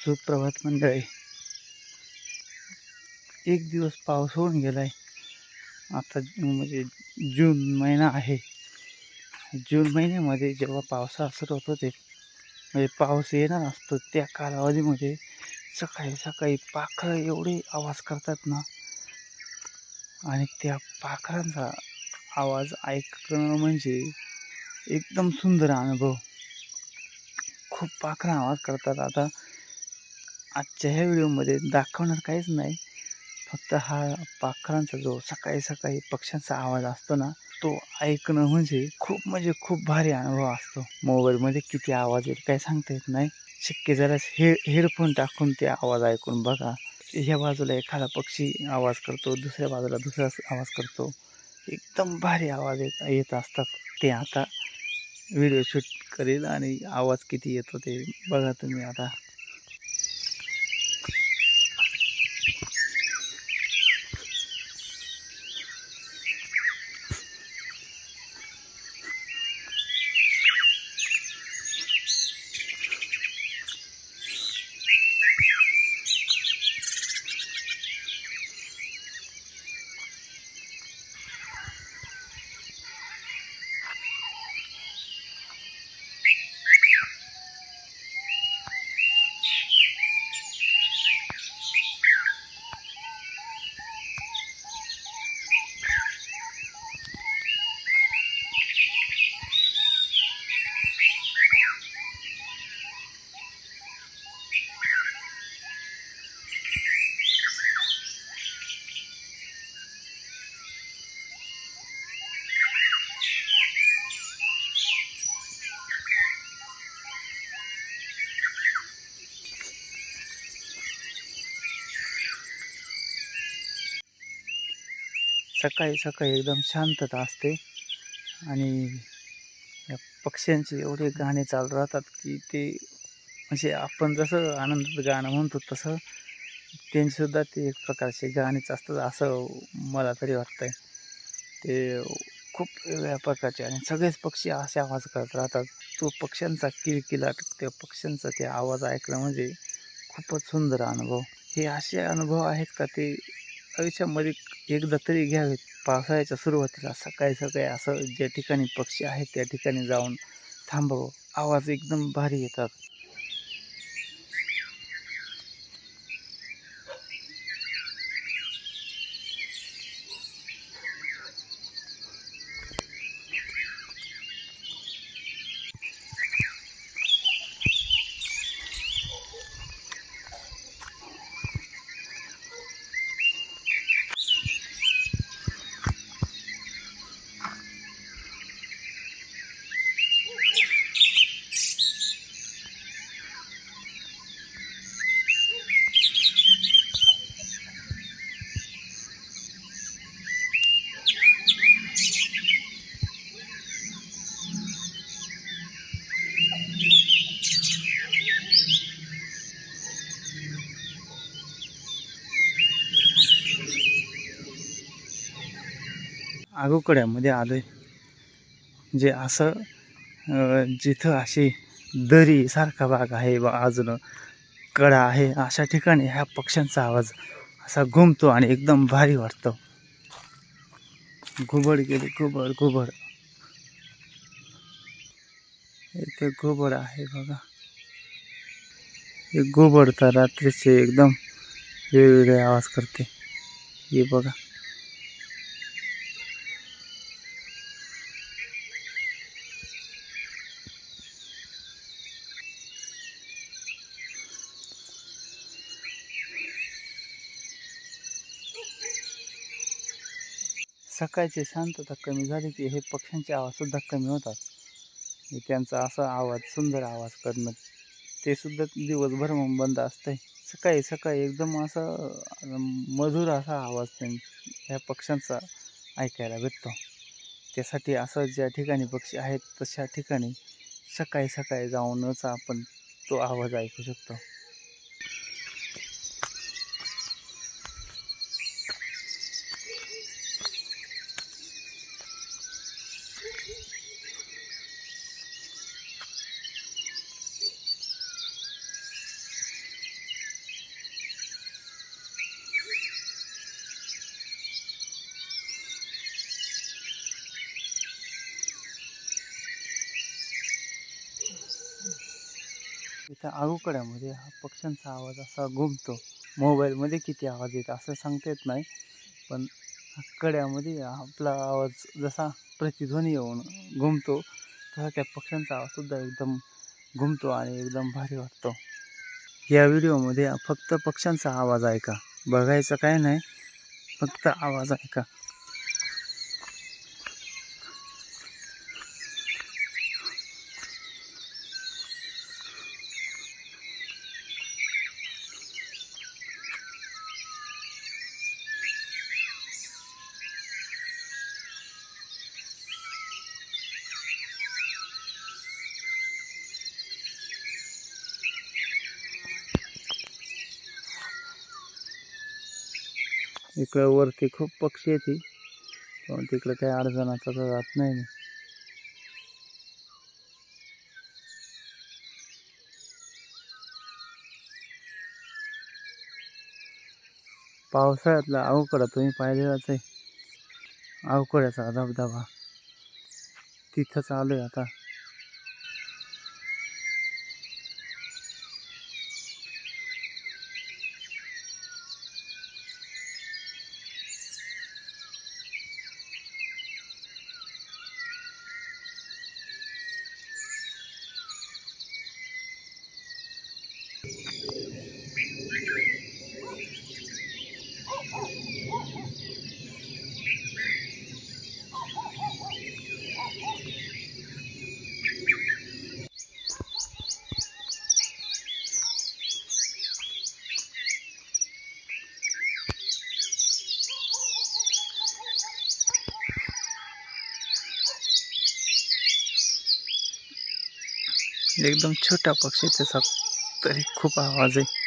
सुप्रभात मंडळी. एक दिवस पाऊस होऊन गेलाय. आता म्हणजे जून महिना आहे. जून महिन्यामध्ये जेव्हा पावसाळा सुरू होत होते, म्हणजे पाऊस येणार असतो त्या कालावधीमध्ये सकाळी सकाळी पाखरं एवढे आवाज करतात ना, आणि त्या पाखरांचा आवाज ऐकणं म्हणजे एकदम सुंदर अनुभव. खूप पाखरं आवाज करतात. आता आजच्या ह्या व्हिडिओमध्ये दाखवणार काहीच नाही, फक्त हा पाखरांचा जो सकाळी सकाळी पक्ष्यांचा आवाज असतो ना, तो ऐकणं म्हणजे खूप भारी अनुभव असतो. मोबाईलमध्ये किती आवाज येईल काय सांगता येत नाही. शक्य जरास हेडफोन टाकून ते आवाज ऐकून बघा. ह्या बाजूला एखादा पक्षी आवाज करतो, दुसऱ्या बाजूला दुसरा आवाज करतो. एकदम भारी आवाज येत असतात. ते आता व्हिडिओ शूट करेल आणि आवाज किती येतो ते बघा तुम्ही आता. सकाळी सकाळी एकदम शांतता असते आणि या पक्ष्यांचे एवढे गाणे चालू राहतात की ते म्हणजे आपण जसं आनंदाचं गाणं म्हणतो तसं त्यांचेसुद्धा ते एक प्रकारचे गाणेच असतात असं मला तरी वाटतंय. ते खूप वेगळ्या प्रकारचे आणि सगळेच पक्षी असे आवाज करत राहतात. तो पक्ष्यांचा किलकिलाट, त्या पक्ष्यांचा ते आवाज ऐकणं म्हणजे खूपच सुंदर अनुभव. हे असे अनुभव आहेत का ते आयुष्यामध्ये एकदा तरी घ्यावेत. पावसाळ्याच्या सुरुवातीला सकाळी सकाळी असं ज्या ठिकाणी पक्षी आहेत त्या ठिकाणी जाऊन थांबावं. आवाज एकदम भारी येतात. आगोकड्यामध्ये आलोय, जे असं जिथं अशी दरी सारखा भाग आहे अजून कडा आहे, अशा ठिकाणी ह्या पक्ष्यांचा आवाज असा घुमतो आणि एकदम भारी वाटतो. घुबड गेली, घुबड घुबड. इथे घुबड आहे बघा. हे घुबड तर रात्रीचे एकदम वेगवेगळे आवाज करते. हे बघा. सकाळची शांतता कमी झाली की हे पक्ष्यांचे आवाजसुद्धा कमी होतात. त्यांचा असा आवाज, सुंदर आवाज करणं ते सुद्धा दिवसभर मग बंद असतंय. सकाळी सकाळी एकदम असा मधुर असा आवाज ह्या पक्ष्यांचा ऐकायला भेटतो. त्यासाठी असं ज्या ठिकाणी पक्षी आहेत तशा ठिकाणी सकाळी सकाळी जाऊनच आपण तो आवाज ऐकू शकतो. इथं आगुकड्यामध्ये हा पक्ष्यांचा आवाज असा घुमतो. मोबाईलमध्ये किती आवाज येत असं सांगता येत नाही, पण कड्यामध्ये आपला आवाज जसा प्रतिध्वनी येऊन घुमतो तसा त्या पक्ष्यांचा आवाजसुद्धा एकदम घुमतो आणि एकदम भारी वाटतो. या व्हिडिओमध्ये फक्त पक्ष्यांचा आवाज ऐका, बघायचं काय नाही, फक्त आवाज ऐका. इकडं वरती खूप पक्षी येते, पण तिकडं काही अडचणाचा जात नाही. पावसाळ्यातला अवकडा तुम्ही पाहिलेलाच आहे. अवकड्याचा धबधबा तिथं चालू आहे आता. एकदम छोटा पक्षी, त्याचा तरी खूप आवाज आहे.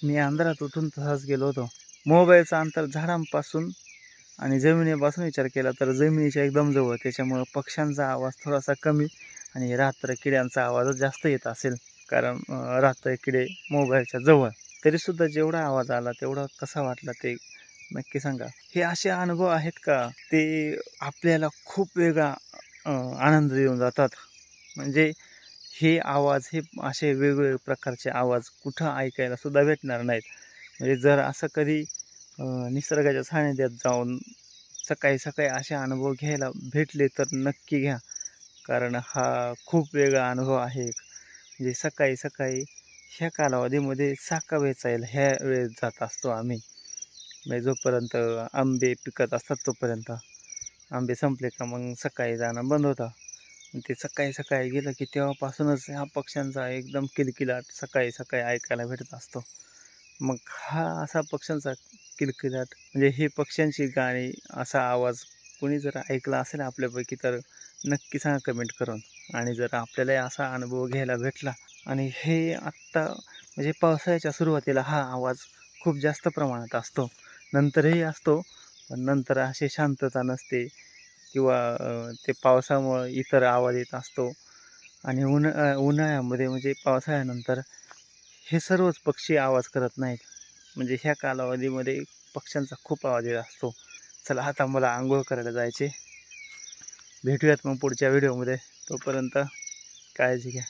मी अंधारात उठून तसाच गेलो होतो. मोबाईलचं अंतर झाडांपासून आणि जमिनीपासून विचार केला तर जमिनीच्या एकदम जवळ, त्याच्यामुळं पक्ष्यांचा आवाज थोडासा कमी आणि रात्र किड्यांचा आवाजच जास्त येत असेल, कारण रात्र किडे मोबाईलच्या जवळ. तरीसुद्धा जेवढा आवाज आला तेवढा कसा वाटला ते नक्की सांगा. हे असे अनुभव आहेत का, ते आपल्याला खूप वेगळा आनंद देऊन जातात. म्हणजे हे आवाज, हे असे वेगवेगळे प्रकारचे आवाज कुठं ऐकायला सुद्धा भेटणार नाहीत. म्हणजे जर असं कधी निसर्गाच्या सानिध्यात जाऊन सकाळी सकाळी असे अनुभव घ्यायला भेटले तर नक्की घ्या, कारण हा खूप वेगळा अनुभव आहे. म्हणजे सकाळी सकाळी ह्या कालावधीमध्ये साका वेचायला ह्या वेळेत जात असतो आम्ही. म्हणजे जोपर्यंत आंबे पिकत असतात तोपर्यंत. आंबे संपले का मग सकाळी जाणं बंद होतं. ते सकाळी सकाळी गेलं की तेव्हापासूनच ह्या पक्ष्यांचा एकदम किलकिलाट सकाळी सकाळी ऐकायला भेटत असतो. मग हा असा पक्ष्यांचा किलकिलाट, म्हणजे हे पक्ष्यांची गाणी, असा आवाज कोणी जर ऐकला असेल आपल्यापैकी तर नक्की सांगा कमेंट करून. आणि जर आपल्याला असा अनुभव घ्यायला भेटला, आणि हे आत्ता म्हणजे पावसाळ्याच्या सुरुवातीला हा आवाज खूप जास्त प्रमाणात असतो, नंतरही असतो, पण नंतर अशी शांतता नसते, किंवा ते पावसामुळं इतर आवाज येत असतो. आणि उन्हाळ्यामध्ये म्हणजे पावसाळ्यानंतर हे सर्वच पक्षी आवाज करत नाहीत. म्हणजे ह्या कालावधीमध्ये पक्ष्यांचा खूप आवाज येत असतो. चला आता मला आंघोळ करायला जायचे. भेटूयात मग पुढच्या व्हिडिओमध्ये. तोपर्यंत काळजी घ्या.